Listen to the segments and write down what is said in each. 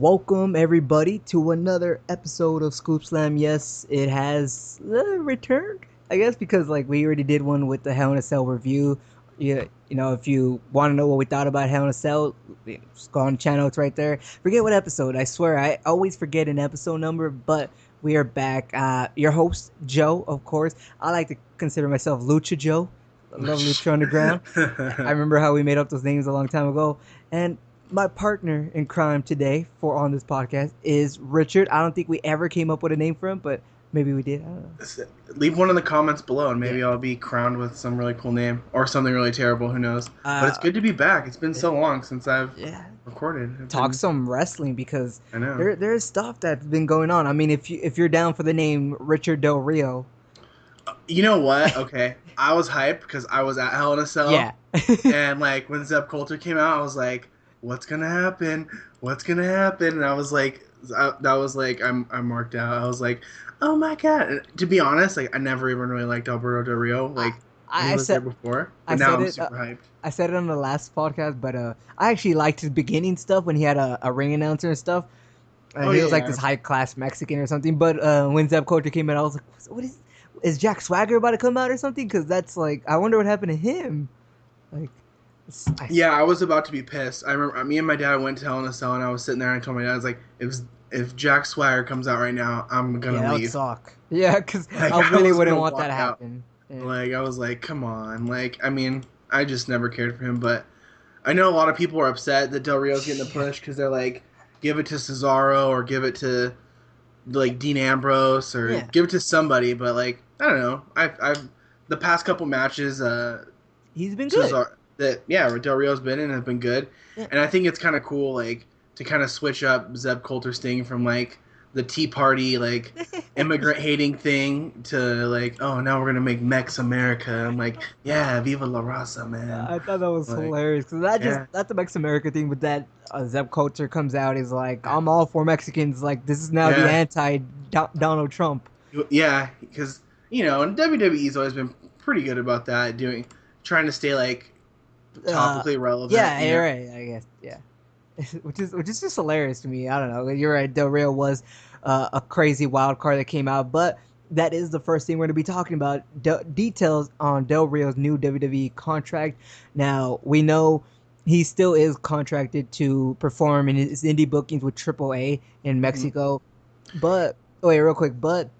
Welcome everybody to another episode of Scoop Slam. Yes, it has returned, I guess, because like we already did one with the Hell in a Cell review. If you want to know what we thought about Hell in a Cell, just go on the channel. It's right there. Forget what episode. I swear, I always forget an episode number, but we are back. Your host, Joe, of course. I like to consider myself Lucha Joe. I love Lucha Underground. I remember how we made up those names a long time ago. And my partner in crime today on this podcast is Richard. I don't think we ever came up with a name for him, but maybe we did. I don't know. Leave one in the comments below, and maybe I'll be crowned with some really cool name or something really terrible. Who knows? But it's good to be back. It's been so long since I've recorded. Talk some wrestling because I know there's stuff that's been going on. I mean, if you're down for the name Richard Del Rio. You know what? Okay. I was hyped because I was at Hell in a Cell. Yeah. And like when Zeb Coulter came out, I was like, what's gonna happen? What's gonna happen? And I was like, I'm marked out. I was like, oh my god. And to be honest, like I never even really liked Alberto Del Rio. Like I was there before. But now I'm super hyped. I said it on the last podcast, but I actually liked his beginning stuff when he had a ring announcer and stuff. He was like this high class Mexican or something. But when Zeb Coulter came out, I was like, what is Jack Swagger about to come out or something? Because that's like, I wonder what happened to him. Like, I was about to be pissed. I remember me and my dad went to Hell in a Cell, and I was sitting there and I told my dad, I was like, if Jack Swagger comes out right now, I'm gonna leave. That would suck. Yeah, because like, I really wouldn't want that to happen. Yeah. Like I was like, come on. Like I mean, I just never cared for him, but I know a lot of people are upset that Del Rio's getting the push because they're like, give it to Cesaro or give it to like Dean Ambrose or give it to somebody. But like I don't know. I've the past couple matches. He's been good. Del Rio's been in have been good, and I think it's kind of cool, like to kind of switch up Zeb Coulter's thing from like the Tea Party, like immigrant hating thing to like, oh, now we're gonna make Mex America. I'm like, yeah, Viva La Raza, man. I thought that was hilarious because that's the Mex America thing. With that, Zeb Coulter comes out, is like, I'm all for Mexicans. Like this is now the anti Donald Trump. Yeah, because and WWE's always been pretty good about that, trying to stay like topically relevant. Yeah, you're right. I guess, yeah. which is just hilarious to me. I don't know. You're right. Del Rio was a crazy wild card that came out, but that is the first thing we're going to be talking about. Details on Del Rio's new WWE contract. Now we know he still is contracted to perform in his indie bookings with AAA in Mexico, but real quick. But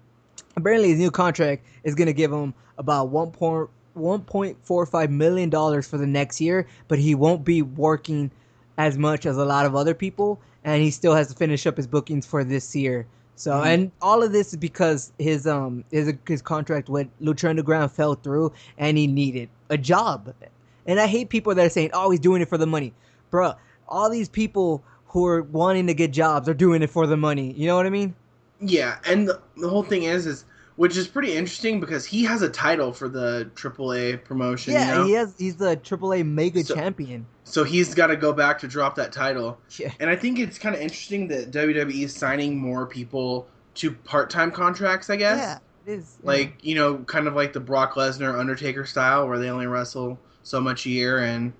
apparently his new contract is going to give him about $1.45 million for the next year, but he won't be working as much as a lot of other people, and he still has to finish up his bookings for this year. So, and all of this is because his contract with Lucha Underground fell through, and he needed a job. And I hate people that are saying, "Oh, he's doing it for the money." Bruh, all these people who are wanting to get jobs are doing it for the money. You know what I mean? Yeah, and the whole thing is which is pretty interesting because he has a title for the AAA promotion. Yeah, he's the AAA Mega Champion. So he's got to go back to drop that title. Yeah. And I think it's kind of interesting that WWE is signing more people to part-time contracts, I guess. Yeah, it is. Yeah. Like, kind of like the Brock Lesnar Undertaker style where they only wrestle so much a year and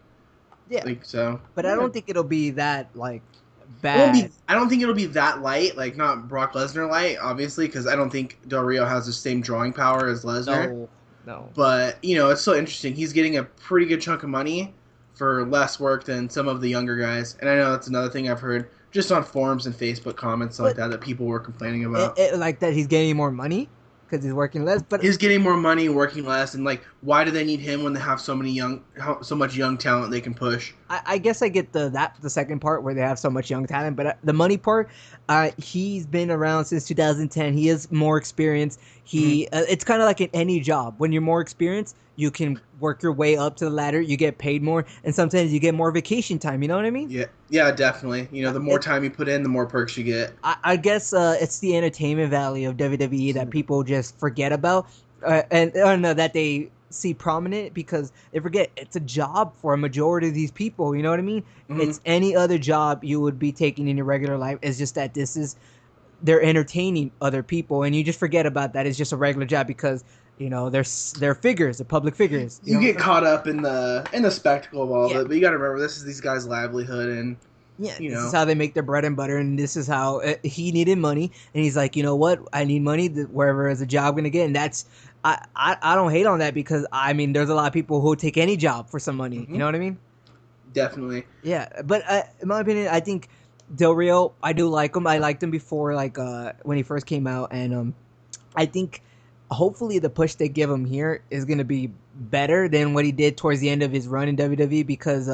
so. But I don't think it'll be that like bad. I don't think it'll be that light, like not Brock Lesnar light, obviously, because I don't think Del Rio has the same drawing power as Lesnar. No. But, it's so interesting. He's getting a pretty good chunk of money for less work than some of the younger guys. And I know that's another thing I've heard just on forums and Facebook comments like that people were complaining about. Like that he's getting more money because he's working less. But he's getting more money, working less, and like, why do they need him when they have so much young talent they can push? I guess I get the second part where they have so much young talent, but the money part, he's been around since 2010. He has more experience. It's kind of like in any job. When you're more experienced, you can work your way up to the ladder. You get paid more, and sometimes you get more vacation time. You know what I mean? Yeah, definitely. The more time you put in, the more perks you get. I guess it's the entertainment value of WWE that people just forget about, and I don't know that they see prominent because they forget it's a job for a majority of these people. You know what I mean? It's any other job you would be taking in your regular life. It's just that they're entertaining other people, and you just forget about that. It's just a regular job because they're figures, they're public figures. You get caught up in the spectacle of all of it, but you got to remember this is these guys' livelihood, and Yeah, you this is know. how they make their bread and butter, and this is how he needed money, and he's like, you know what, I need money. Wherever is a job gonna get, and that's I don't hate on that because I mean, there's a lot of people who take any job for some money. You Hmm. know what I mean? Definitely. Yeah, but in my opinion, I think Del Rio, I do like him. I liked him before, like when he first came out, and I think hopefully the push they give him here is going to be better than what he did towards the end of his run in WWE because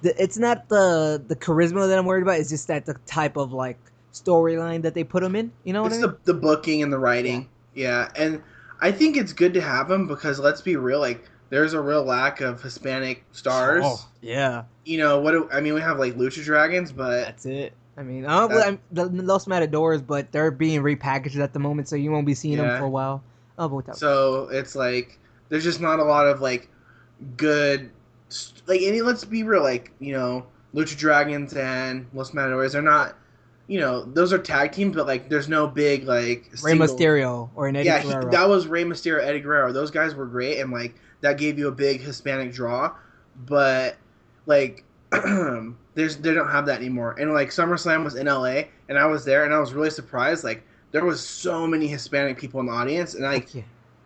it's not the charisma that I'm worried about. It's just that the type of like storyline that they put him in. You know what I It's mean? the booking and the Yeah. writing. Yeah, and I think it's good to have him because let's be real, like there's a real lack of Hispanic stars. Oh yeah, You know what? I mean, we have like Lucha Dragons, but that's it. I mean, that the Los Matadors, but they're being repackaged at the moment, so you won't be seeing them for yeah. a while. Oh, but without So it's like there's just not a lot of like good like any. Let's be real, like Lucha Dragons and Los Matadores. They're not. Those are tag teams, but like there's no big like Rey single. Mysterio or an Eddie Yeah, Guerrero. that was Rey Mysterio, Eddie Guerrero. Those guys were great, and like that gave you a big Hispanic draw. But like, they don't have that anymore. And like SummerSlam was in LA, and I was there, and I was really surprised. Like there was so many Hispanic people in the audience, and like, Heck yeah.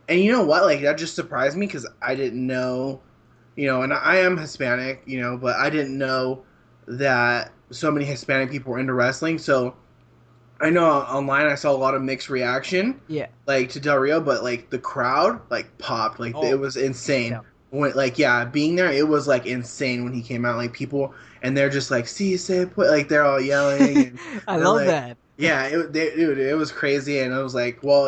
and you know what? Like that just surprised me because I didn't know, and I am Hispanic, but I didn't know that so many Hispanic people were into wrestling. So I know online I saw a lot of mixed reaction, Yeah. like to Del Rio, but like the crowd like popped, like it Oh, was insane. yeah. When like yeah, being there, it was like insane when he came out. Like people, and they're just like see say put like they're all yelling and I they're love like that. yeah, dude, it was crazy, and I was like, well,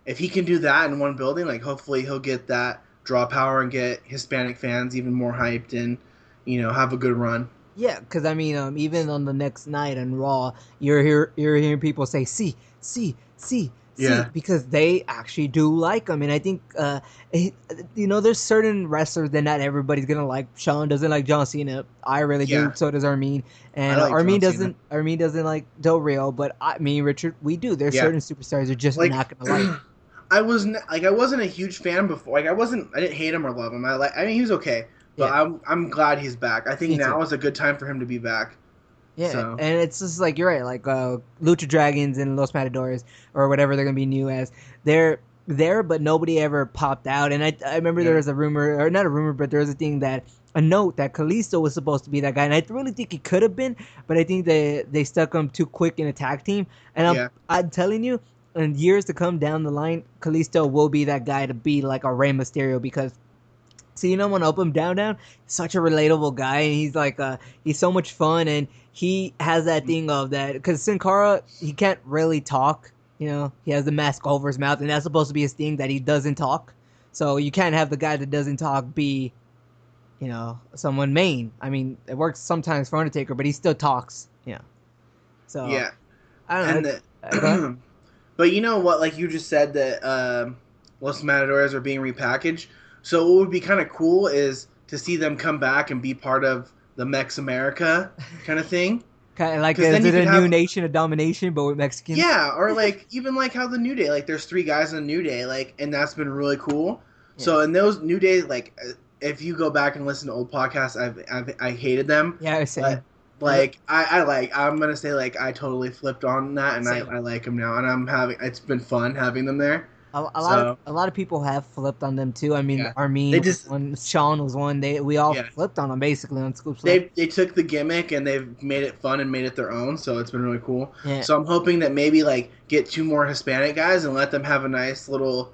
if he can do that in one building, like hopefully he'll get that draw power and get Hispanic fans even more hyped and have a good run. Yeah, because I mean, even on the next night on Raw, you're hearing people say "see, see, see, see" Yeah, because they actually do like him, and I think there's certain wrestlers that not everybody's gonna like. Sean doesn't like John Cena. I really do. yeah, So does Armin, I and like John Cena. Armin doesn't like Del Rio, but me and Richard, we do. There's Yeah, certain superstars you're just like not gonna like. I wasn't a huge fan before. Like I didn't hate him or love him. I mean he was okay, but Yeah, I'm glad he's back. I think me too. now is a good time for him to be back. Yeah, So and it's just like you're right, like Lucha Dragons and Los Matadores or whatever they're gonna be new as. They're there, but nobody ever popped out. And I remember there yeah, was a rumor, or not a rumor, but there was a note that Kalisto was supposed to be that guy, and I really think he could have been, but I think they stuck him too quick in a tag team. And yeah, I'm telling you, in years to come down the line, Kalisto will be that guy to be like a Rey Mysterio because seeing him on Up 'em Down Down, such a relatable guy, and he's so much fun, and he has that thing of that because Sin Cara he can't really talk, he has the mask over his mouth, and that's supposed to be his thing that he doesn't talk. So you can't have the guy that doesn't talk be, someone main. I mean, it works sometimes for Undertaker, but he still talks, So yeah, I don't and know. Go ahead. the but you know what? Like you just said that Los Matadores are being repackaged. So what would be kind of cool is to see them come back and be part of the Mex America kind of thing. Kind of like Because is then you it could a new have nation of domination, but with Mexicans? yeah, or like even like how the New Day, like there's three guys in the New Day, like, and that's been really cool. Yeah, So in those New Day, like if you go back and listen to old podcasts, I hated them, yeah, but same. like I'm gonna say like I totally flipped on that, and Same. I like them now, and it's been fun having them there. So A lot of people have flipped on them too. I mean, yeah, they Armin was just one, Sean was one. We all yeah flipped on them basically on Scoop Slap. they took the gimmick and they've made it fun and made it their own, so it's been really cool. Yeah, So I'm hoping that maybe like get two more Hispanic guys and let them have a nice little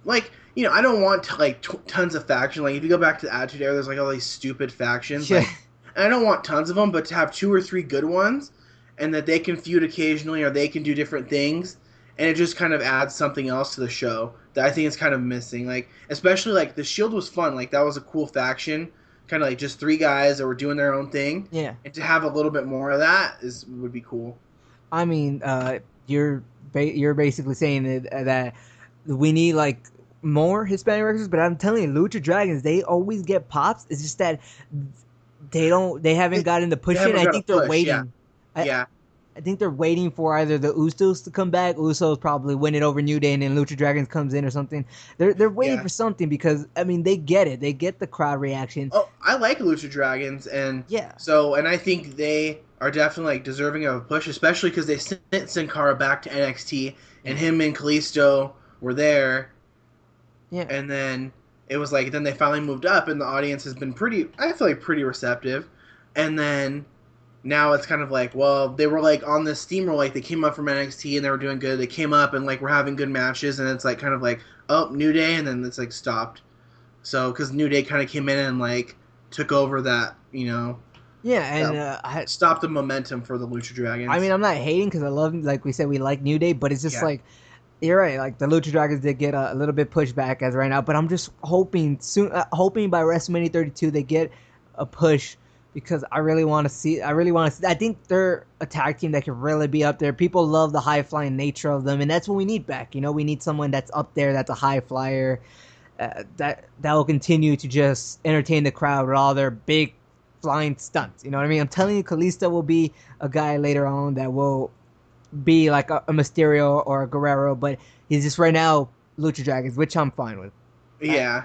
like I don't want like tons of faction. Like if you go back to the Attitude Era, there's like all these stupid factions. yeah. Like and I don't want tons of them, but to have two or three good ones, and that they can feud occasionally or they can do different things, and it just kind of adds something else to the show that I think is kind of missing. Like especially like the Shield was fun. Like that was a cool faction, kind of like just three guys that were doing their own thing, Yeah. and to have a little bit more of that would be cool. I mean, you're basically saying that we need like more Hispanic wrestlers, but I'm telling you, Lucha Dragons they always get pops. It's just that they haven't gotten the They push in. haven't I got a think they're push. Yeah, waiting. I, yeah, I think they're waiting for either the Usos to come back. Usos probably win it over New Day, and then Lucha Dragons comes in or something. They're waiting yeah. for something because I mean they get it. They get the crowd reaction. Oh, I like Lucha Dragons, and Yeah, so and I think they are definitely like deserving of a push, especially because they sent Sin Cara back to NXT, and Yeah. him and Kalisto were there, Yeah. and then it was like then they finally moved up, and the audience has been pretty, I feel like pretty receptive, and then now it's kind of like, well, they were like on this steamroll, like they came up from NXT and they were doing good, they came up and like we're having good matches, and it's like kind of like, oh, New Day, and then it's like stopped. So because New Day kind of came in and like took over that, Yeah, that and stopped the momentum for the Lucha I mean, Dragons. I'm not hating because I love, like we said, we like New Day, but it's just Yeah. like you're right. Like the Lucha Dragons did get a little bit pushback as right now, but I'm just hoping soon, hoping by WrestleMania 32 they get a push because I really want to see. I really want to. I think they're a tag team that can really be up there. People love the high flying nature of them, and that's what we need back. We need someone that's up there, that's a high flyer, that will continue to just entertain the crowd with all their big flying stunts. You know what I mean? I'm telling you, Kalisto will be a guy later on that will be like a Mysterio or a Guerrero, but he's just right now Lucha Dragons, which I'm fine with. I, Yeah.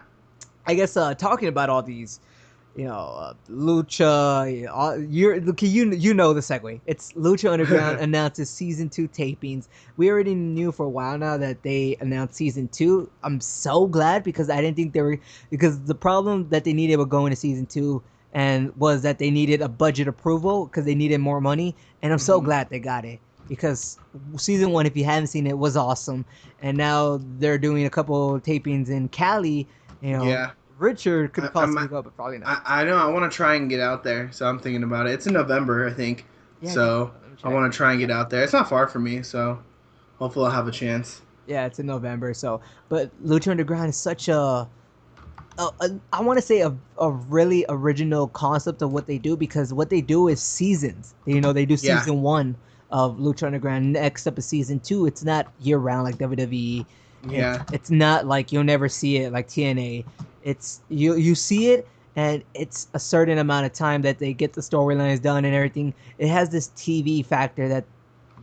I guess talking about all these, Lucha, you know the segue. It's Lucha Underground announces season 2 tapings. We already knew for a while now that they announced season 2. I'm so glad because I didn't think they were because the problem that they needed with going to season 2 and was that they needed a budget approval because they needed more money, and I'm so Hmm. glad they got it because season 1, if you haven't seen it, was awesome, and now they're doing a couple tapings in Cali. You know, Yeah. Richard could I, I'm, possibly go, but probably not. I know I want to try and get out there, so I'm thinking about it. It's in November, I think. Yeah, So let me I check. want to try and get out there. It's not far from me, so hopefully I'll have a chance. Yeah, it's in November. So, but Lucha Underground is such I want to say a really original concept of what they do because what they do is seasons. They do Yeah. season 1 of Lucha Underground. Next up is season 2. It's not year round like WWE. Yeah. It's not like you'll never see it like TNA. It's you see it and it's a certain amount of time that they get the storylines done and everything. It has this TV factor that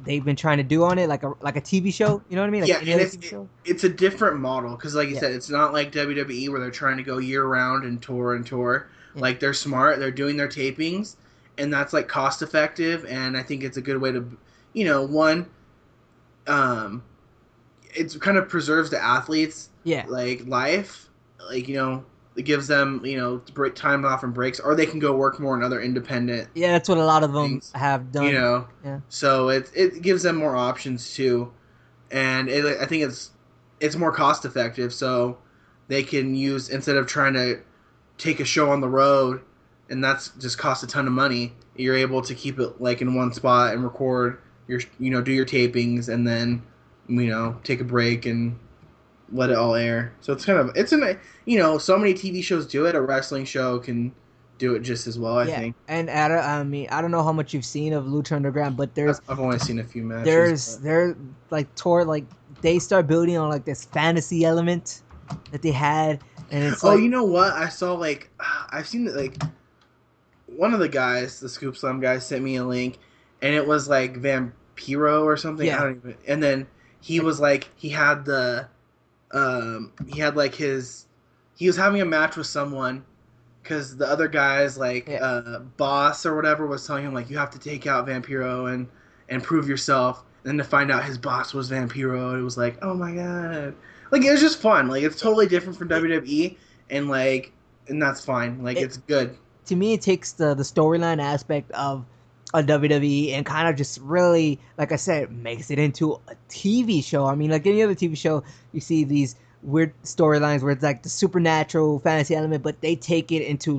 they've been trying to do on it, like a TV show. You know what I mean? Like Yeah, any and other it's TV show. it's a different model because, like you Yeah, said, it's not like WWE where they're trying to go year round and tour and tour. yeah, Like they're smart, they're doing their tapings, and that's like cost effective. And I think it's a good way to, one, um, it kind of preserves the athletes yeah. like life, like it gives them break time off and breaks, or they can go work more in other independent Yeah, that's what a lot of them things, have you done. know. Yeah, So it gives them more options too, and I think it's more cost effective. So they can use instead of trying to take a show on the road, and that's just costs a ton of money. You're able to keep it like in one spot and record your do your tapings and then take a break and let it all air. So it's kind of so many TV shows do it. A wrestling show can do it just as well. I yeah. think And I mean, I don't know how much you've seen of Lucha Underground, but I've only seen a few matches. But they're like toward like they start building on like this fantasy element that they had, and it's oh, like you know what? I saw like I've seen like one of the guys, the Scoop Slam guy, sent me a link, and it was like Vampiro or something. I yeah, don't even. And then he like was like, he had like he was having a match with someone because the other guy's like yeah, boss or whatever was telling him like you have to take out Vampiro and prove yourself. And then to find out his boss was Vampiro, it was like, oh my god, like it was just fun. Like it's totally different from it, WWE, and and that's fine. Like it it's good. to me it takes the storyline aspect of a WWE and kind of just really, like I said, makes it into a TV show. I mean, like any other TV show, you see these weird storylines where it's like the supernatural fantasy element, but they take it into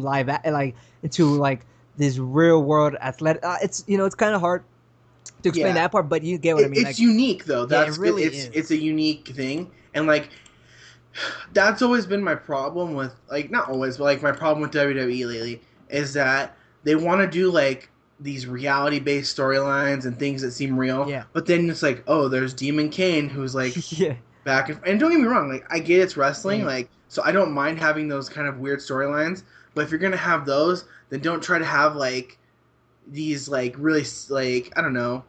into like this real world athletic. It's kind of hard to explain Yeah, that part, but you get what I mean. it's Like, unique though. yeah, it That's good. really It's is. a unique thing, and like that's always been my problem with like not always, but like my problem with WWE lately is that they want to do like these reality based storylines and things that seem real, Yeah, but then it's like, oh, there's Demon Kane who's like yeah, back and don't get me wrong, like I get it's wrestling, yeah. like so I don't mind having those kind of weird storylines, but if you're gonna have those, then don't try to have like these like really like I don't know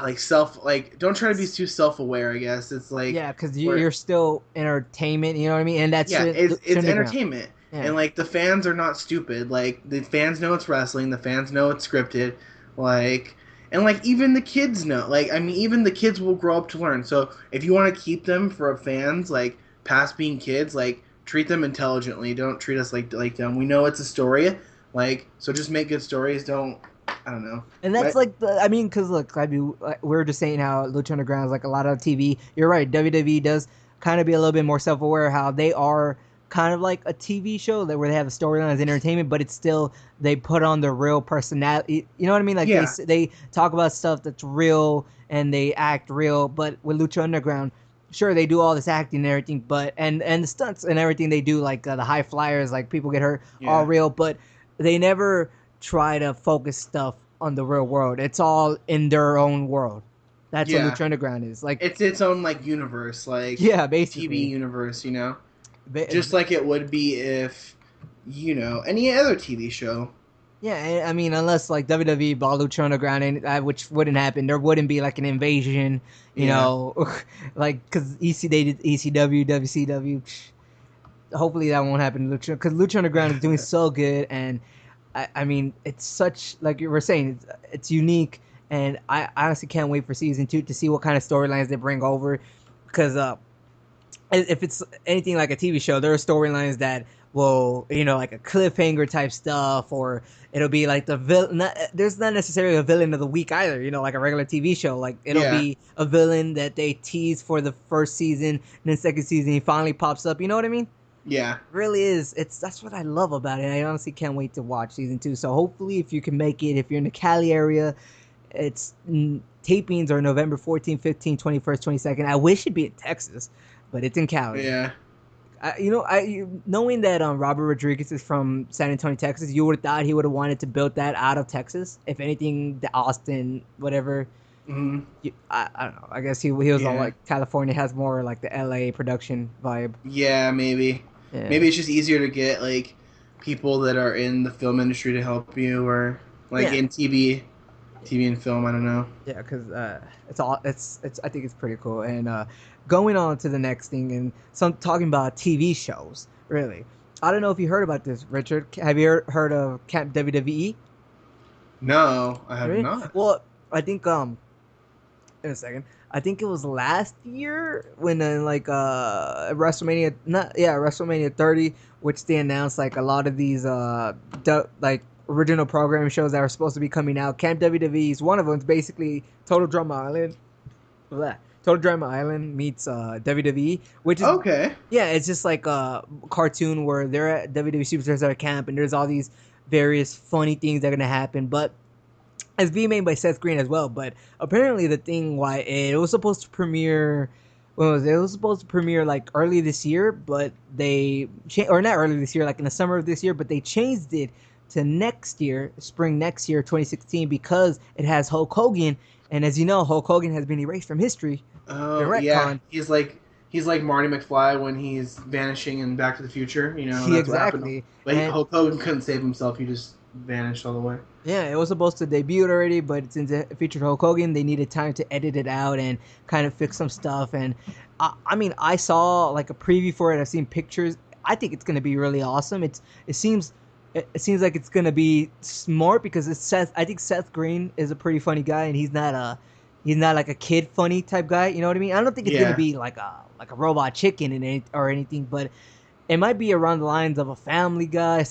like self like don't try to be too self aware. I guess it's like Yeah, because where you're still entertainment. You know what I mean, and that's yeah, shit. it's Underground. entertainment, Yeah, and like the fans are not stupid. Like the fans know it's wrestling, the fans know it's scripted. Like, and like even the kids know. Like, I mean, even the kids will grow up to learn. So if you want to keep them for fans, like past being kids, like treat them intelligently. Don't treat us like them. We know it's a story. Like, so just make good stories. Don't. I don't know. And My, that's like I mean, because look, I mean, like, we are just saying how Lucha Underground is like a lot of TV. You're right. WWE does kind of be a little bit more self aware how they are kind of like a TV show that where they have a storyline as entertainment, but it's still they put on the real personality. You know what I mean? Like yeah, they talk about stuff that's real and they act real. But with Lucha Underground, sure they do all this acting and everything, but and the stunts and everything they do, like the high flyers, like people get hurt, all yeah, real, but they never try to focus stuff on the real world. It's all in their own world. That's what yeah. Lucha Underground is. Like, It's its own like universe, like yeah, TV basically. universe. You know, Ba- just like it would be if any other TV show. Yeah, I mean, unless like WWE bought Lucha Underground, and which wouldn't happen, there wouldn't be like an invasion, you Yeah, know, like because they did ECW, WCW. Hopefully that won't happen to Lucha because Lucha Underground is doing so good, and I mean, it's such like you were saying, it's unique, and I honestly can't wait for season 2 to see what kind of storylines they bring over, because if it's anything like a TV show, there are storylines that will, like a cliffhanger type stuff, or it'll be like the villain. There's not necessarily a villain of the week either, like a regular TV show. Like it'll yeah, be a villain that they tease for the first season, and then second season he finally pops up. You know what I mean? yeah, Really is. That's what I love about it. I honestly can't wait to watch season 2. So hopefully, if you can make it, if you're in the Cali area, it's tapings are November 14th, 15th, 21st, 22nd. I wish it'd be in Texas, but it's in Cali. yeah. Knowing that Robert Rodriguez is from San Antonio, Texas, you would have thought he would have wanted to build that out of Texas. If anything, the Austin, whatever. Hmm. I don't know. I guess he was all Yeah, like California has more like the LA production vibe. yeah. Maybe, Yeah. maybe it's just easier to get like people that are in the film industry to help you, or like Yeah. in TV and film. I don't know. Yeah, because it's I think it's pretty cool. And going on to the next thing, and some talking about TV shows. Really, I don't know if you heard about this, Richard. Have you heard of Camp WWE? No, I have Really? not. Well, I think in a second. I think it was last year when like WrestleMania, not yeah, WrestleMania 30, which they announced like a lot of these like original programming shows that are supposed to be coming out. Camp WWE is one of them. It's basically Total Drama Island. Blah. Total Drama Island meets WWE, which is Okay. yeah, it's just like a cartoon where they're at WWE superstars at a camp, and there's all these various funny things that are gonna happen, but it's being made by Seth Green as well. But apparently, the thing why it was supposed to premiere, when was it? It was supposed to premiere like early this year, but or not early this year, like in the summer of this year, but they changed it to next year, spring next year, 2016, because it has Hulk Hogan, and as you know, Hulk Hogan has been erased from history, been Oh yeah, retconned. he's like Marty McFly when he's vanishing in Back to the Future. That's what happened. Exactly, But and Hulk Hogan couldn't save himself. He just vanished all the way. yeah, it was supposed to debut already, but since it featured Hulk Hogan, they needed time to edit it out and kind of fix some stuff. And I mean, I saw like a preview for it. I've seen pictures. I think it's gonna be really awesome. It seems like it's gonna be smart because it's Seth. I think Seth Green is a pretty funny guy, and he's not like a kid funny type guy. You know what I mean? I don't think it's gonna Yeah. be like a robot chicken or anything, but it might be around the lines of a Family Guy,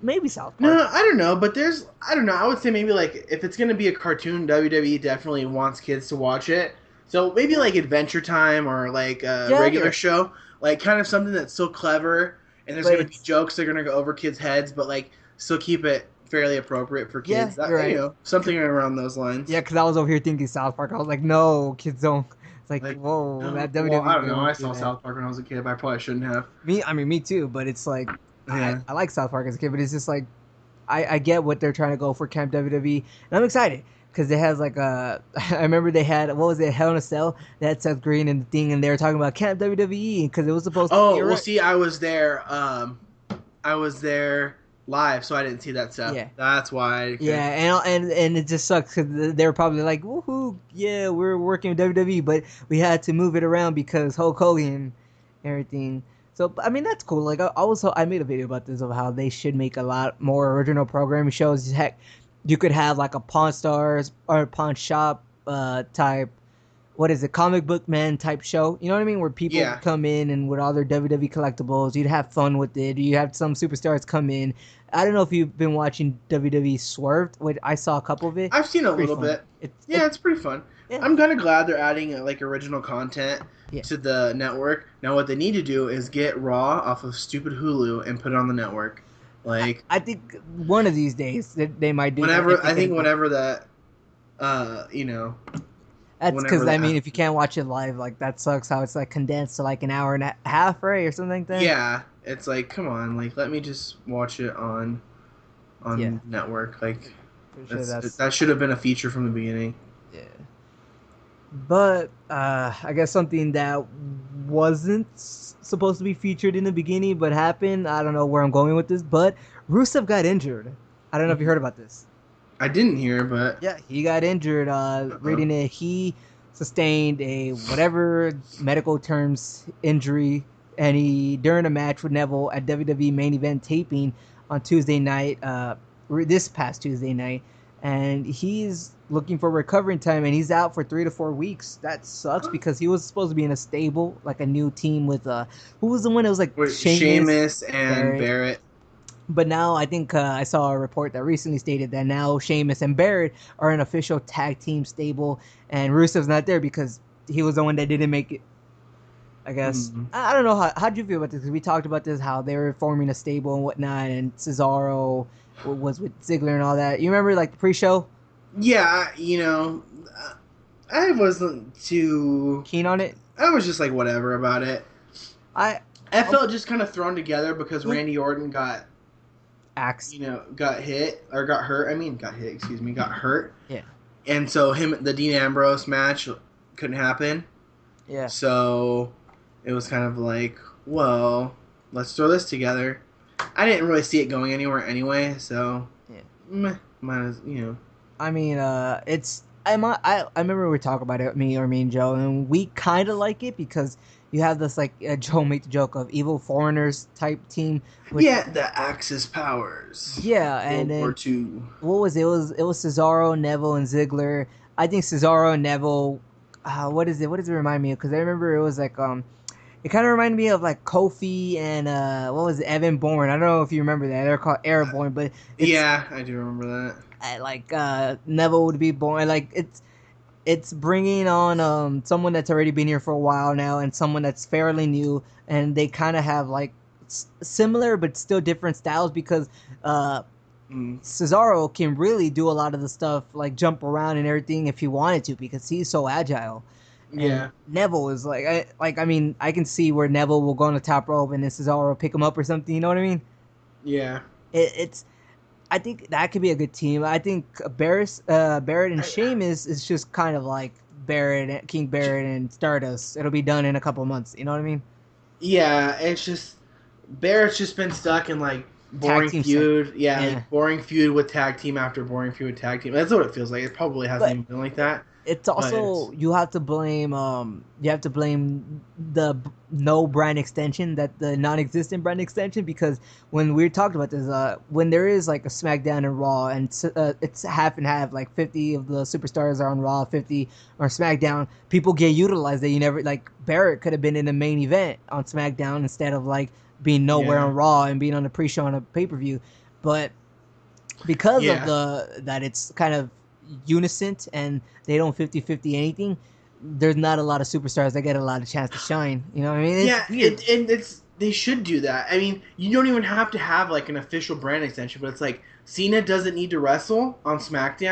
maybe South Park. No, I don't know, but I don't know. I would say maybe like if it's gonna be a cartoon, WWE definitely wants kids to watch it. So maybe like Adventure Time or like a Yeah, regular show, like kind of something that's so clever and there's but gonna be it's jokes that are gonna go over kids' heads, but like still keep it fairly appropriate for yeah, kids. That you're right. something around those lines. Yeah, because I was over here thinking South Park. I was like, no, kids don't. It's like, Like, whoa, no, that well, I WWE don't know. I won't do saw that. South Park when I was a kid, but I probably shouldn't have. I mean, me too. But it's like, Yeah. I like South Park as a kid, but it's just like, I get what they're trying to go for Camp WWE, and I'm excited because it has like a. I remember they had what was it, Hell in a Cell? They had Seth Green and the thing, and they were talking about Camp WWE because it was supposed to. Oh, You're well, right. see, I was there. I was there live, so I didn't see that stuff. Yeah. That's why. Okay. Yeah, and it just sucks because they're probably like, woohoo, yeah, we're working with WWE, but we had to move it around because Hulk Hogan and everything. So I mean that's cool. Like I made a video about this of how they should make a lot more original programming shows. Heck, you could have like a Pawn Stars or Pawn Shop type, what is it, comic book man type show. You know what I mean? Where people Yeah, could come in and with all their WWE collectibles, you'd have fun with it. You have some superstars come in. I don't know if you've been watching WWE Swerved, which I saw a couple of it. I've seen a It's pretty little fun. bit. It's Yeah, it's pretty fun. yeah, I'm kind of glad they're adding like original content yeah. to the network. Now, what they need to do is get Raw off of stupid Hulu and put it on the network. Like I think one of these days they might do that if whenever they I get think it. whenever that, That's whenever because I that mean, happens. if you can't watch it live, like that sucks. How it's like condensed to like an hour and a half, right, or something like that. Yeah, it's like come on, like let me just watch it Yeah, on network. Like for sure. That's that should have been a feature from the beginning. yeah. But I guess something that wasn't supposed to be featured in the beginning, but happened. I don't know where I'm going with this, but Rusev got injured. I don't know if you Mhm. heard about this. I didn't hear, but Yeah, he got injured. uh-oh. Reading it, he sustained a whatever medical terms injury, and he during a match with Neville at WWE main event taping on Tuesday night, this past Tuesday night, and he's looking for recovering time, and he's out for 3 to 4 weeks. That sucks because he was supposed to be in a stable, like a new team with who was the one that was like Wait, Sheamus, Sheamus and Barrett, Barrett. but now I think I saw a report that recently stated that now Sheamus and Barrett are an official tag team stable, and Rusev's not there because he was the one that didn't make it. I guess Mm. I don't know how'd you feel about this because we talked about this how they were forming a stable and whatnot, and Cesaro was with Ziggler and all that. You remember like the pre-show? Yeah, I wasn't too. Keen on it? I was just like whatever about it. I I felt just kind of thrown together because it Randy Orton got acts. got hit or got hurt. I mean, got hit. Excuse me, got hurt, Yeah, and so the Dean Ambrose match couldn't happen. yeah. So it was kind of like, well, let's throw this together. I didn't really see it going anywhere anyway, so Yeah. meh, might as I mean, it's I remember we were talking about it, me and Joe, and we kind of like it because you have this like Joe made the joke of evil foreigners type team, which Yeah, the Axis powers. yeah, and World War then Two. what was it? It was Cesaro, Neville, and Ziggler. I think Cesaro and Neville. What is it? What does it remind me of? Because I remember it was like it kind of reminded me of like Kofi and what was it? Evan Bourne. I don't know if you remember that. They're called Airborne, but it's Yeah, I do remember that. like Neville would be born. Like it's bringing on someone that's already been here for a while now and someone that's fairly new, and they kind of have like similar but still different styles because uh Mm. Cesaro can really do a lot of the stuff like jump around and everything if he wanted to because he's so agile. And Yeah, Neville is I mean I can see where Neville will go on the top rope and then Cesaro will pick him up or something. You know what I mean? yeah. It's I think that could be a good team. I think Barrett and I, Sheamus is just kind of like King Barrett and Stardust. It'll be done in a couple of months. You know what I mean? yeah, it's just Barrett's just been stuck in like Tag boring team set. feud. Yeah, Yeah. like boring feud with tag team after boring feud with tag team. That's what it feels like. It probably hasn't But even been like that, it's but it's also you have to blame the no brand extension that the non-existent brand extension because when we talked about this when there is like a SmackDown and Raw and it's half and half like 50 of the superstars are on Raw 50 or SmackDown, people get utilized that you never like Barrett could have been in the main event on SmackDown instead of like being nowhere yeah, on Raw and being on the pre-show on a pay-per-view, but because of yeah, the that it's kind of unison and they don't 50-50 anything, there's not a lot of superstars that get a lot of chance to shine. You know what I mean? It's yeah. weird. And it's they should do that. I mean, you don't even have to have like an official brand extension, but it's like Cena doesn't need to wrestle on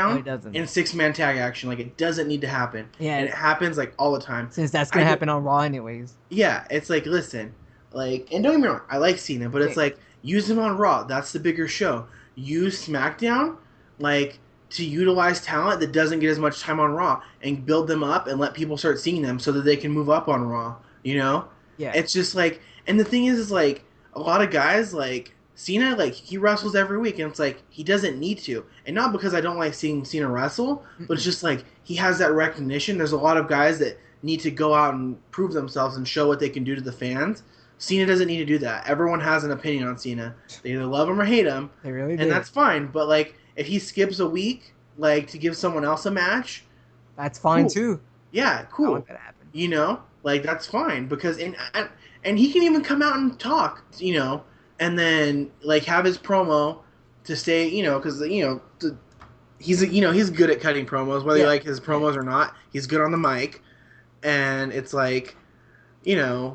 No, he SmackDown doesn't. in 6-man tag action. Like it doesn't need to happen, and Yeah, it happens like all the time. since that's I gonna don't. happen on Raw anyways. Yeah, it's like listen, like, and don't get me wrong, I like Cena, but Yeah, it's like use him on Raw. That's the bigger show. Use SmackDown, like to utilize talent that doesn't get as much time on Raw and build them up and let people start seeing them so that they can move up on Raw. You know, yeah, it's just like, and the thing is like a lot of guys like Cena, like he wrestles every week, and it's like he doesn't need to, and not because I don't like seeing Cena wrestle, but it's mm-mm. just like he has that recognition. There's a lot of guys that need to go out and prove themselves and show what they can do to the fans. Cena doesn't need to do that. Everyone has an opinion on Cena. They either love him or hate him, They really and do. that's fine. But like, if he skips a week, like to give someone else a match, That's fine cool. too. Yeah, I want cool. that to happen. You know, like that's fine because and he can even come out and talk. You know, and then like have his promo to stay. You know, because he's good at cutting promos, whether you Yeah, like his yeah, promos or not. He's good on the mic, and it's like,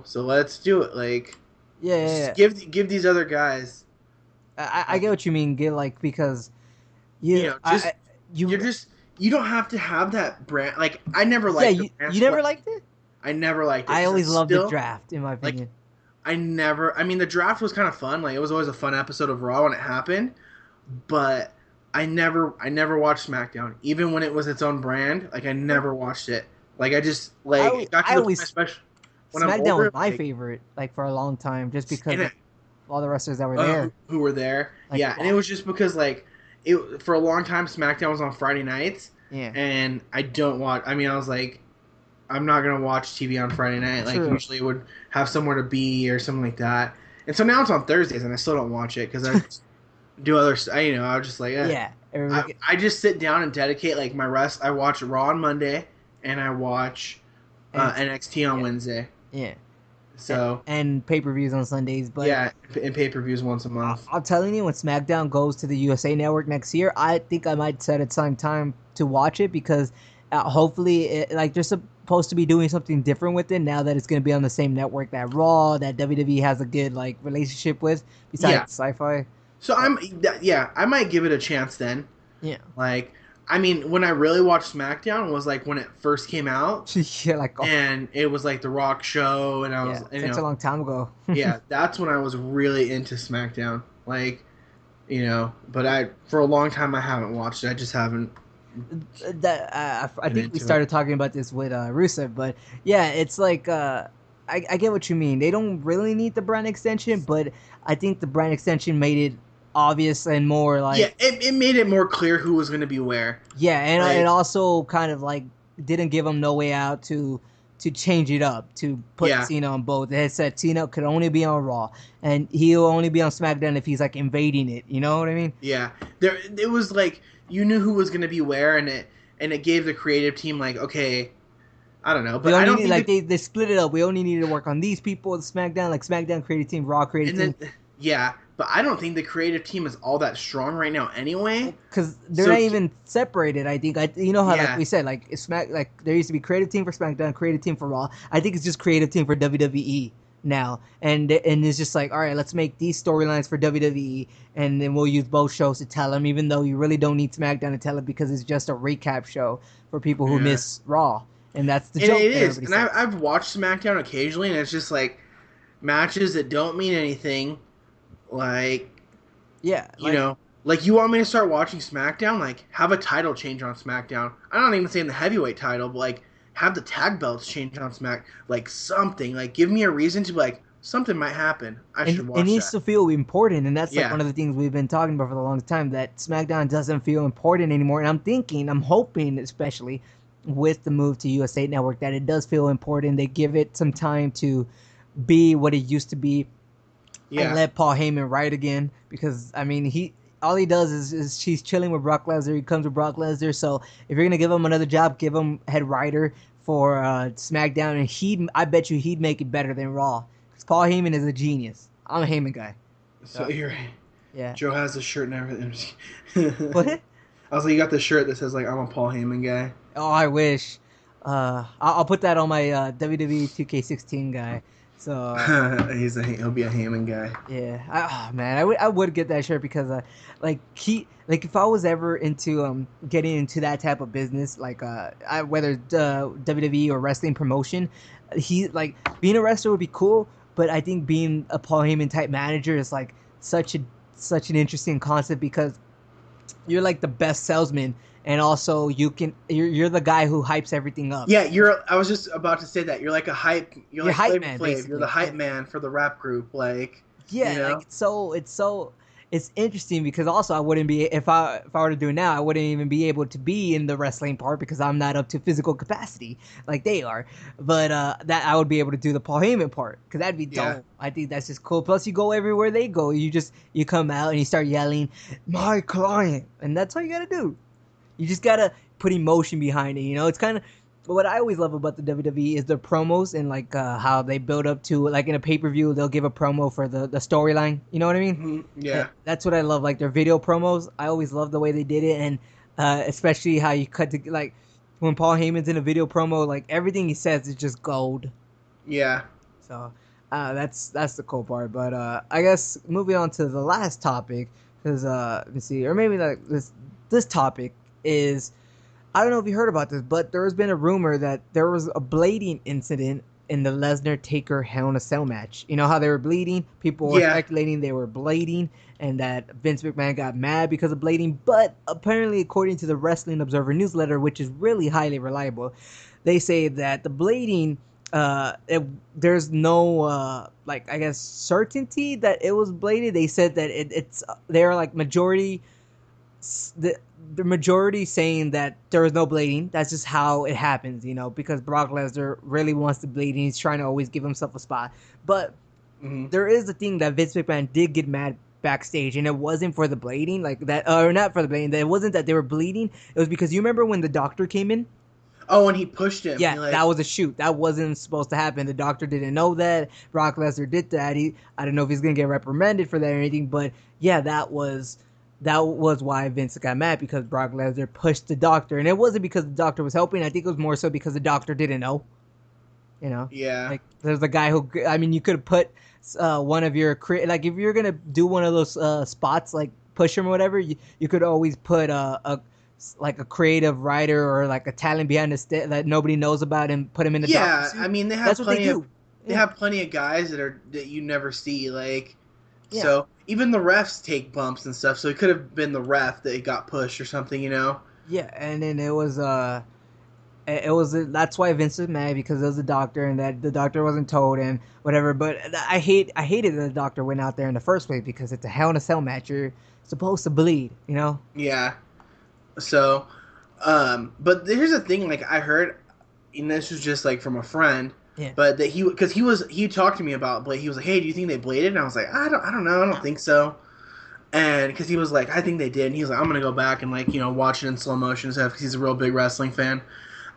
so let's do it. Like, yeah, yeah, just yeah. give these other guys, I get what you mean. Get like because you just you you're just you don't have to have that brand. Like, I never yeah liked the brand you split. never liked it. I never liked it I because I always loved the still draft, in my like. opinion. I never. I mean, the draft was kind of fun. Like, it was always a fun episode of Raw when it happened, but I never watched SmackDown, even when it was its own brand. Like, I never watched it. Like, I just like it got to I the point, always especially when I'm SmackDown was older, my like favorite, like for a long time, just because and of all the wrestlers that were who, there. who were there. Like, Yeah, and it was just because like it for a long time SmackDown was on Friday nights, yeah, and I don't watch. I mean, I was like, I'm not gonna watch TV on Friday night. Like, true. usually would have somewhere to be or something like that. And so now it's on Thursdays, and I still don't watch it because I do other. I was just like, Yeah, I just sit down and dedicate like my rest. I watch Raw on Monday, and I watch NXT on yeah, Wednesday. yeah, So and pay-per-views on Sundays. But yeah, and pay-per-views once a month. I'm telling you, when SmackDown goes to the USA Network next year, I think I might set aside time to watch it because hopefully, like they're supposed to be doing something different with it now that it's going to be on the same network that Raw, that WWE has a good like relationship with, Yeah. besides Sci-Fi. So I might give it a chance then. Yeah, Like, I mean, when I really watched SmackDown was like when it first came out, yeah, like oh, and it was like the Rock show, and I was, yeah, such a long time ago. yeah, that's when I was really into SmackDown. Like, but for a long time I haven't watched it. I just haven't That I been think we into it. started talking about this with Rusev, but yeah, it's like I get what you mean. They don't really need the brand extension, but I think the brand extension made it obvious and more Yeah, like it made it more clear who was going to be where. yeah, and it Like, also kind of like didn't give him no way out to change it up to put yeah, Cena on both. They had said Cena could only be on Raw, and he'll only be on SmackDown if he's like invading it. You know what I mean? yeah. It was like you knew who was going to be where, and it gave the creative team like, okay, I don't know, We but I only don't need think like they split it up. We only need to work on these people. SmackDown, like SmackDown creative team, Raw creative and team, then yeah, but I don't think the creative team is all that strong right now anyway. because they're So not even separated. I think you know how like yeah, we said like like there used to be creative team for SmackDown, creative team for Raw. I think it's just creative team for WWE now, and it's just like all right, let's make these storylines for WWE, and then we'll use both shows to tell them. Even though you really don't need SmackDown to tell it because it's just a recap show for people who yeah, miss Raw, and that's the and joke it that is. everybody And says. I've watched SmackDown occasionally, and it's just like matches that don't mean anything. Like, Yeah, you know, like you want me to start watching SmackDown? Like, have a title change on SmackDown. I'm not even saying the heavyweight title, but like have the tag belts change on Smack. Like something. Like, give me a reason to be like something might happen. I and should it watch needs that. to feel important, and that's like Yeah, one of the things we've been talking about for the longest time, that SmackDown doesn't feel important anymore. And I'm hoping, especially with the move to USA Network, that it does feel important. They give it some time to be what it used to be, and yeah, let Paul Heyman write again. Because I mean, he all he does is he's chilling with Brock Lesnar. He comes with Brock Lesnar. So if you're gonna give him another job, give him head writer for SmackDown, and I bet you he'd make it better than Raw. Because Paul Heyman is a genius. I'm a Heyman guy. So So you're right. yeah. Joe has the shirt and everything. What? I was like, you got the shirt that says like I'm a Paul Heyman guy. Oh, I wish. I'll put that on my WWE 2K16 guy. So He'll be a Heyman guy. yeah, man, I would get that shirt because like if I was ever into getting into that type of business, like whether WWE or wrestling promotion, he like being a wrestler would be cool, but I think being a Paul Heyman type manager is like such an interesting concept because you're like the best salesman, and also you're the guy who hypes everything up. Yeah, I was just about to say that you're like a hype. You're like Hype Flavor man Flav. You're the basically. hype man for the rap group. Like, you Yeah, like know. it's so it's interesting because also I wouldn't be if I were to do it now, I wouldn't even be able to be in the wrestling part because I'm not up to physical capacity like they are. But that I would be able to do the Paul Heyman part because that'd be Yeah. dope. I think that's just cool. Plus, you go everywhere they go. You come out and you start yelling, "My client," and that's all you gotta do. You just gotta put emotion behind it. It's kind of what I always love about the WWE is the promos and like how they build up to like in a pay per view they'll give a promo for the storyline. You know what I mean? Yeah. That's what I love. Like their video promos, I always love the way they did it, and especially how you cut to like when Paul Heyman's in a video promo, like everything he says is just gold. Yeah. So that's the cool part. But I guess moving on to the last topic, because let's see, or maybe like this topic is I don't know if you heard about this, but there has been a rumor that there was a blading incident in the Lesnar Taker Hell in a Cell match. You know how they were bleeding? People were Yeah. speculating they were blading and that Vince McMahon got mad because of blading. But apparently, according to the Wrestling Observer newsletter, which is really highly reliable, they say that the blading, there's no, like, I guess, certainty that it was bladed. They said that they're like majority the majority saying that there was no blading. That's just how it happens, because Brock Lesnar really wants to bleed and he's trying to always give himself a spot. But there is the thing that Vince McMahon did get mad backstage, and it wasn't for the blading, like that, or not for the blading. It wasn't that they were bleeding. It was because you remember when the doctor came in. Oh, and he pushed him. Yeah, that was a shoot. That wasn't supposed to happen. The doctor didn't know that. Brock Lesnar did that. I don't know if he's gonna get reprimanded for that or anything, but yeah, that was why Vince got mad because Brock Lesnar pushed the doctor, and it wasn't because the doctor was helping. I think it was more so because the doctor didn't know. Yeah. Like there's a guy who, I mean, you could have put one of your like if you're gonna do one of those spots like push him or whatever, you could always put like a creative writer or like a talent behind the that nobody knows about and put him in the doctor suit. I mean they have That's what they do. They have plenty of guys that you never see, like Yeah. so even the refs take bumps and stuff, so it could have been the ref that got pushed or something, Yeah, and then it was that's why Vince was mad because it was a doctor and that the doctor wasn't told and whatever. But I hated that the doctor went out there in the first place because it's a Hell in a Cell match. You're supposed to bleed, Yeah. So, but here's the thing, like I heard, and this was just like from a friend, Yeah. but that he talked to me about Blade. He was like, "Hey, do you think they bladed?" And I was like, "I don't know, I don't think so." And because he was like, "I think they did," and he was like, "I'm gonna go back and like watch it in slow motion and stuff," because he's a real big wrestling fan.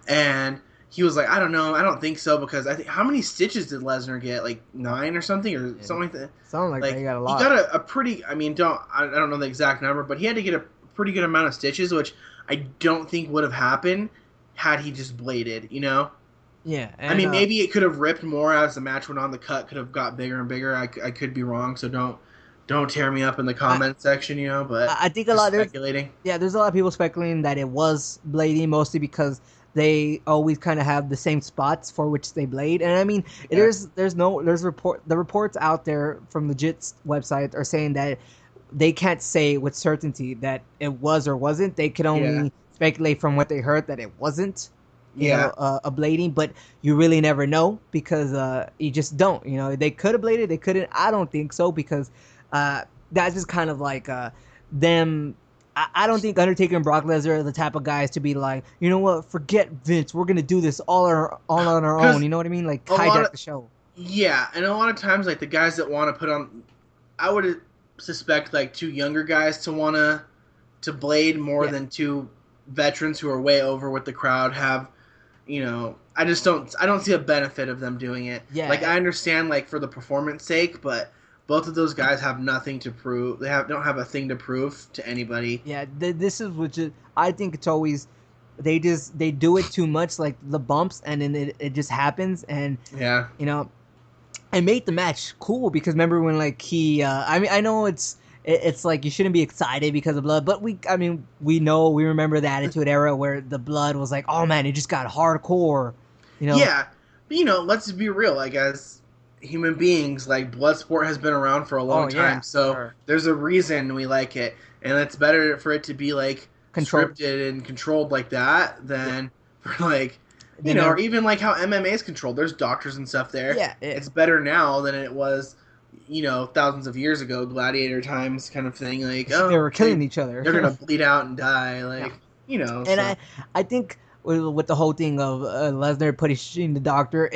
And he was like, "I don't know, I don't think so," because I think how many stitches did Lesnar get? Like 9 or something something like that. Something like that. He got a lot. He got a pretty. I mean, I don't know the exact number, but he had to get a pretty good amount of stitches, which I don't think would have happened had he just bladed, Yeah. And, I mean, maybe it could have ripped more as the match went on. The cut could have got bigger and bigger. I could be wrong, so don't tear me up in the comment section, but I think a lot speculating. There's a lot of people speculating that it was blading mostly because they always kind of have the same spots for which they blade. And I mean, the reports out there from legit websites are saying that they can't say with certainty that it was or wasn't. They can only speculate from what they heard that it wasn't. A blading, but you really never know because you just don't. They could have bladed, they couldn't. I don't think so because that's just kind of like them. I don't think Undertaker and Brock Lesnar are the type of guys to be like, you know what, forget Vince, we're gonna do this all on our own. You know what I mean? Like hijack the show. Yeah, and a lot of times, like the guys that want to put on, I would suspect like 2 younger guys to blade more than 2 veterans who are way over with the crowd have. I don't see a benefit of them doing it. Yeah. Like I understand like for the performance sake, but both of those guys have nothing to prove. They don't have a thing to prove to anybody. Yeah, this is I think it's always they do it too much, like the bumps, and then it just happens, and yeah, it made the match cool because remember when like he I mean I know it's like you shouldn't be excited because of blood, but we remember the Attitude Era where the blood was like, oh man, it just got hardcore, Yeah, but let's be real. Like as human beings, like blood sport has been around for a long time, so there's a reason we like it, and it's better for it to be like scripted and controlled like that than for like or even like how MMA is controlled. There's doctors and stuff there. Yeah, it's better now than it was thousands of years ago, gladiator times kind of thing. Like, They were killing they each other. they're gonna bleed out and die. Yeah. Like, And so I think with the whole thing of Lesnar pushing the doctor,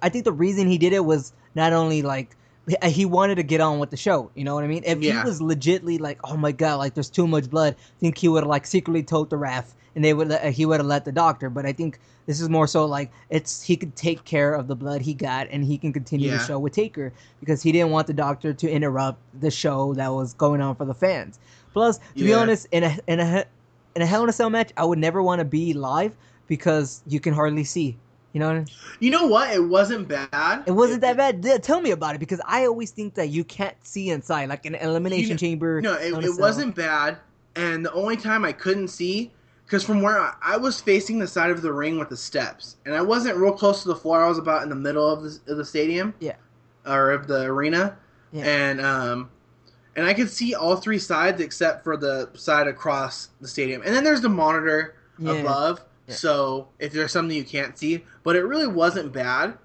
I think the reason he did it was not only like he wanted to get on with the show. You know what I mean? If he yeah, was legitly like, oh my god, like there's too much blood, I think he would have like secretly told the ref, and he would have let the doctor. But I think this is more so like he could take care of the blood he got, and he can continue the yeah, show with Taker because he didn't want the doctor to interrupt the show that was going on for the fans. Plus, to be yeah. honest, in a Hell in a Cell match, I would never want to be live because you can hardly see. You know what I mean? You know what? It wasn't bad. It wasn't that bad. Tell me about it because I always think that you can't see inside, like an You elimination know, chamber, no, Hell in a it Cell. wasn't bad. And the only time I couldn't see, because from where I was facing the side of the ring with the steps, and I wasn't real close to the floor. I was about in the middle of the stadium Yeah, or of the arena, yeah, and I could see all three sides except for the side across the stadium. And then there's the monitor yeah, above, yeah. so if there's something you can't see, but it really wasn't bad.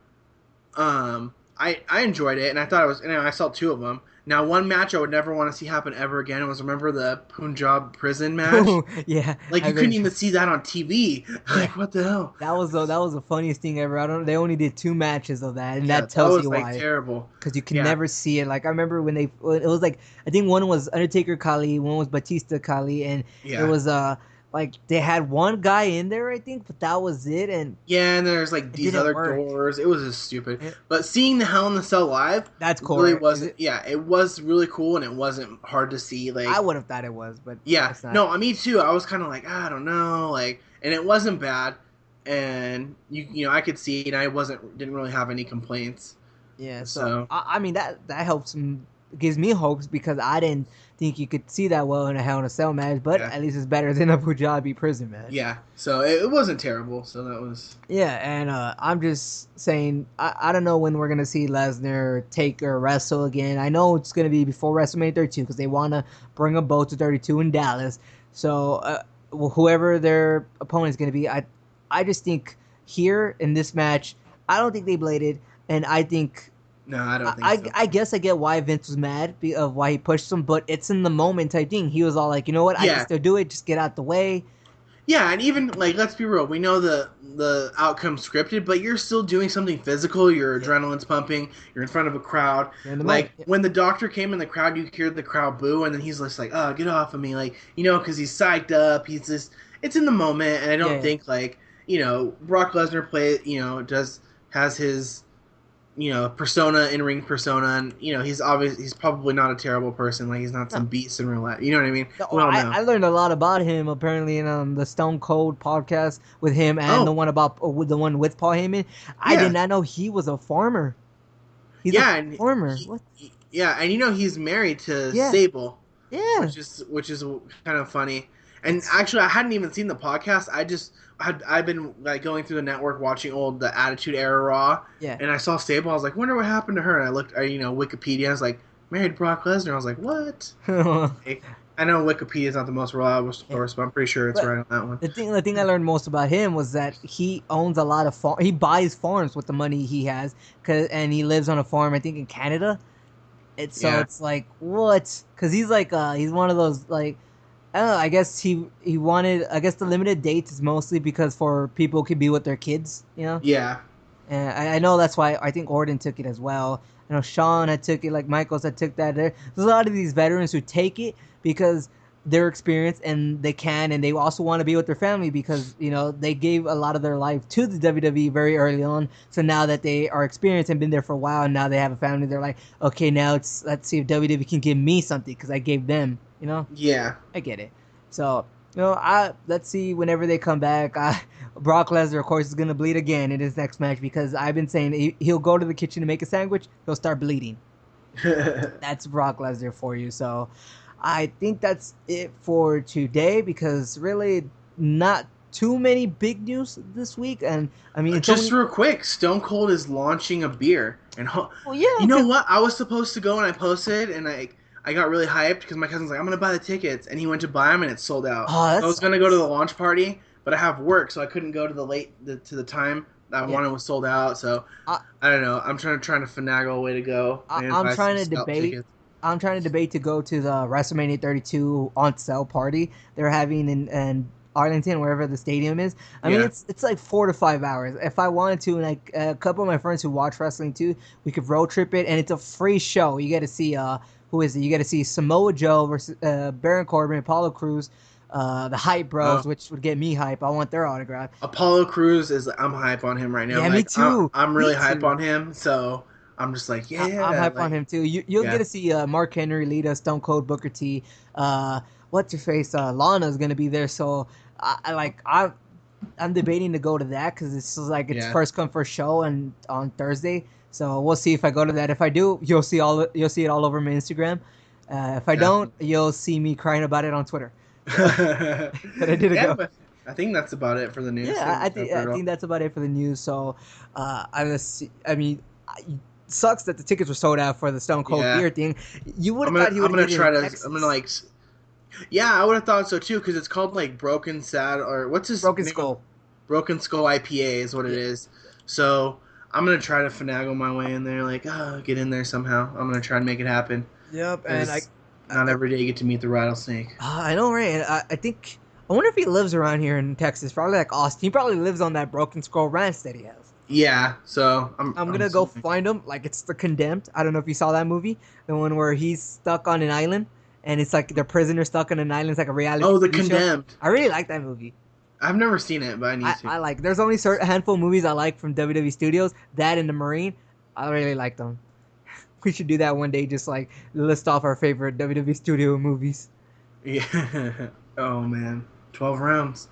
I enjoyed it, and I thought it was. And I saw two of them. Now, one match I would never want to see happen ever again was, remember the Punjab prison match? Yeah, Like, I you couldn't bet. even see that on TV. Yeah, Like, what the hell? that was the funniest thing ever. I don't. They only did 2 matches of that, and Yeah, that that tells was you like why. terrible. Because you can Yeah, never see it. Like I remember when it was like I think one was Undertaker Kali, one was Batista Kali, and it yeah. was like they had one guy in there I think, but that was it, and Yeah, and there's like it these didn't other work. doors. It was just stupid. It, But seeing the Hell in the Cell live that's really core. Is wasn't. it? Yeah, it was really cool, and it wasn't hard to see. I Like, would have thought it was, but I yeah, guess not. no, me too. I was kind of like, I don't know, like, and it wasn't bad, and I could see, and I didn't really have any complaints. Yeah, so So I mean that helps gives me hopes because I didn't think you could see that well in a Hell in a Cell match, but yeah, at least it's better than a Punjabi prison match. yeah. So it wasn't terrible. So that was Yeah, and I'm just saying, I don't know when we're gonna see Lesnar take or wrestle again. I know it's gonna be before WrestleMania 32 because they want to bring them both to 32 in Dallas. So whoever their opponent is gonna be, I just think here in this match, I don't think they bladed, and I think. no, I don't think so. I guess I get why Vince was mad of why he pushed him, but it's in the moment type thing. He was all like, you know what, I can Yeah, still do it, just get out the way. yeah, and even like, let's be real, we know the outcome scripted, but you're still doing something physical. Your Yeah, adrenaline's pumping. You're in front of a crowd. you're in the moment. Like when the doctor came in the crowd, you hear the crowd boo, and then he's just like, "Oh, get off of me!" Like, because he's psyched up. He's just, it's in the moment, and I Yeah, don't yeah. think like, Brock Lesnar has his persona, in ring persona, and he's probably not a terrible person. Like, he's not No, some beast in real life. You know what I mean? no, We all know. I learned a lot about him apparently in the Stone Cold podcast with him and Oh, the one with Paul Heyman. I did yeah, not know he was a farmer. He's a yeah, and farmer. What? yeah, and he's married to Yeah, Sable, yeah. which is kind of funny. And It's actually, I hadn't even seen the podcast. I've been like going through the network watching old the Attitude Era Raw, yeah. and I saw Sable. I was like, wonder what happened to her. And I looked, Wikipedia. I was like, married to Brock Lesnar. I was like, what? Like, I know Wikipedia is not the most reliable Yeah. source, but I'm pretty sure it's But right on that one. the thing I learned most about him was that he owns a lot of he buys farms with the money he has, and he lives on a farm I think in Canada. Yeah, It's like what? Because he's like he's one of those like I don't know. I guess he wanted. I guess the limited dates is mostly because for people could be with their kids, you know. yeah, And I know that's why I think Orton took it as well. I know Sean had took it, like Michaels had took that. There's a lot of these veterans who take it because they're experienced and they can, and they also want to be with their family because they gave a lot of their life to the WWE very early on. So now that they are experienced and been there for a while, and now they have a family, they're like, okay, now let's see if WWE can give me something because I gave them, yeah. I get it. So, let's see whenever they come back. Brock Lesnar, of course, is gonna bleed again in his next match because I've been saying he'll go to the kitchen to make a sandwich. He'll start bleeding. That's Brock Lesnar for you. So, I think that's it for today because really not too many big news this week. And I mean, it's Just only real quick, Stone Cold is launching a beer, and well, yeah, you know because what? I was supposed to go, and I posted, and I got really hyped because my cousin's like, I'm gonna buy the tickets, and he went to buy them, and it's sold out. oh, So I that was gonna go to sucks. the launch party, but I have work, so I couldn't go to the time That Yeah. one was sold out. So I, I don't know. I'm trying to finagle a way to go I and I'm buy some trying to scalp debate. tickets. I'm trying to debate to go to the WrestleMania 32 on sale party they're having in Arlington, wherever the stadium is. I mean, Yeah. it's like 4 to 5 hours. If I wanted to, and like a couple of my friends who watch wrestling too, we could road trip it, and it's a free show. You get to see who is it? You get to see Samoa Joe versus Baron Corbin, Apollo Cruz, the Hype Bros, Oh, which would get me hype. I want their autograph. Apollo Cruz is. I'm hype on him right now. Yeah, me Like too. I'm Me really hype too. on him. So I'm just like, I'm yeah, hype on like him too. You'll get yeah, to see Mark Henry, Lita, Stone Cold, Booker T. What's your face? Lana's gonna be there. So I'm debating to go to that because this is like its yeah. first come first show and on Thursday. So we'll see if I go to that. If I do, you'll see it all over my Instagram. If I don't, Definitely. you'll see me crying about it on Twitter. So that I didn't Yeah, go. but I think that's about it for the news. I Yeah, think I we think covered I it all. think that's about it for the news. So, I mean, it sucks that the tickets were sold out for the Stone Cold Yeah, beer thing. You would have thought he I'm would have gonna did it try in to. I'm gonna Texas. like. Yeah, I would have thought so too because it's called like Broken Sad or what's his Broken name of Skull. Broken Skull IPA is what it Yeah, is. So I'm gonna try to finagle my way in there, like get in there somehow. I'm gonna try and make it happen yep. And because not every day you get to meet the rattlesnake. I know, right? And I think I wonder if he lives around here in Texas. Probably like Austin. He probably lives on that Broken Skull ranch that he has. Yeah, so I'm I'm gonna go assuming. find him. Like it's the Condemned. I don't know if you saw that movie, the one where he's stuck on an island and it's like the prisoner stuck on an island. It's like a reality Oh, The TV show. Condemned. I really like that movie. I've never seen it, but I need to. I like. There's only certain handful of movies I like from WWE Studios. That and The Marine, I really like them. We should do that one day. Just like list off our favorite WWE Studio movies. Yeah. Oh man, 12 rounds.